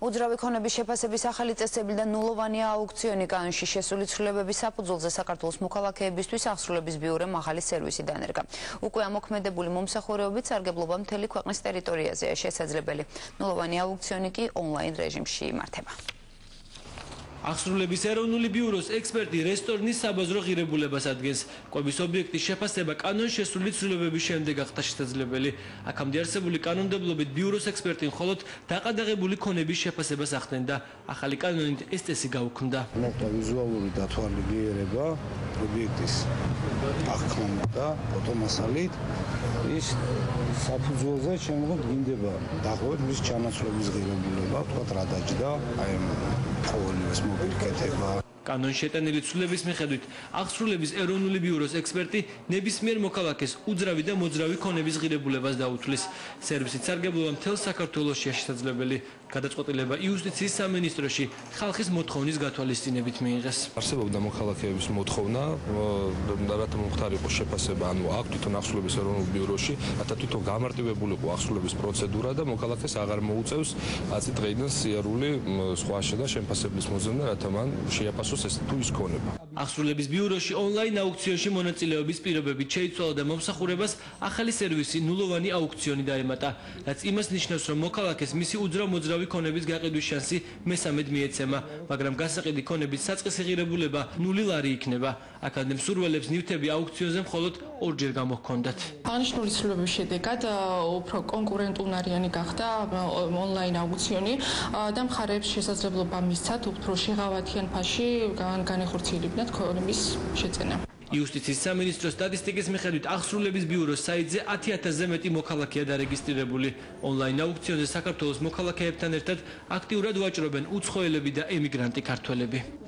უძრავი ქონების შეფასების ახალი წესები და ნულოვანი აუქციონი კანონში შესული ცვლილებების საფუძველზე საქართველოს მოქალაქეებისთვის აღსრულების ბიურომ ახალი სერვისი დანერგა. უკვე ამოქმედებული მომსახურეობით სარგებლობა მთელი ქვეყნის ტერიტორიაზეა შესაძლებელი. ნულოვანი აუქციონი კი ონლაინ რეჟიმში იმართება. აღსრულების ეროვნული ბიუროს ექსპერტი რესტორნის საბაზრო ღირებულებას ადგენს. კვების ობიექტის შეფასება კანონში შესული ცვლილებების შემდეგ გახდა შესაძლებელი. აქამდე არსებული კანონმდებლობით ბიუროს ექსპერტი მხოლოდ დაყადაღებული ქონების შეფასებას ახდენდა. ახალი კანონით ეს წესი გაუქმდა. მოხდა ვიზუალური დათვალიერება ობიექტის აღქმა და ფოტომასალით ის საფუძველზე შემდგომ გინდება დაახლოებით მის ჩანაცვლების ღირებულება, თქვათ რა დაჯდა, აი ყოველივეს მოპირკეთება. კანონში შეტანილი ცვლილების მიხედვით აღსრულების ეროვნული ბიუროს ექსპერტი ნებისმიერ მოქალაქეს უძრავი და მოძრავი ქონების ღირებულებას დაუთვლის. სერვისით სარგებლობა მთელ საქართველოში შესაძლებელი. გადაწყვეტილება იუსტიციის სამინისტროში ხალხის მოთხოვნის გათვალისწინებით მიიღეს. არსებობდა მოქალაქეების მოთხოვნა, რათა მომხდარიყო შეფასება, ანუ აქ თვითონ აღსრულების ეროვნულ ბიუროში, რათა თვითონ გამარტივებული იყო აღსრულების პროცედურა და მოქალაქეს აღარ მოუწევს აწი დღეიდან სიარული სხვა შედა შეფასების მოძებნა, რათა მან შეაფასოს ეს თუ ის ქონება. აღსრულების ბიუროში ონლაინ აუქციონში მონაწილეობის პირობებით შეიცვალა და მომსახურებას ახალი სერვისი ნულოვანი აუქციონი დაემატა, რაც იმას ნიშნავს, რომ მოქალაქეს მისი უძრავ-მოძრავი ქონების გაყიდვის შანსი მესამედ მიეცემა, მაგრამ გასაყიდი ქონების საწყისი ღირებულება 0 ლარი იქნება. აქამდე მსურველებს ნივთები აუქციონზე მხოლოდ ორჯერ გამოჰქონდათ. აღნიშნული ცვლილებების შედეგად უფრო კონკურენტუნარიანი გახდა ონლაინ აუქციონი და მხარეებს შესაძლებლობა მისცათ უფრო შეღავათიან ფასში განეხორციელებინათ ქონების შეძენა. იუსტიციის სამინისტროს სტატისტიკის მიხედვით აღსრულების ბიუროს საიტზე 10,000-ზე მეტი მოქალაქეა დარეგისტრირებული. ონლაინ აუქციონზე საქართველოს მოქალაქეებთან ერთად აქტიურად ვაჭრობენ უცხოელები და ემიგრანტი ქართველები.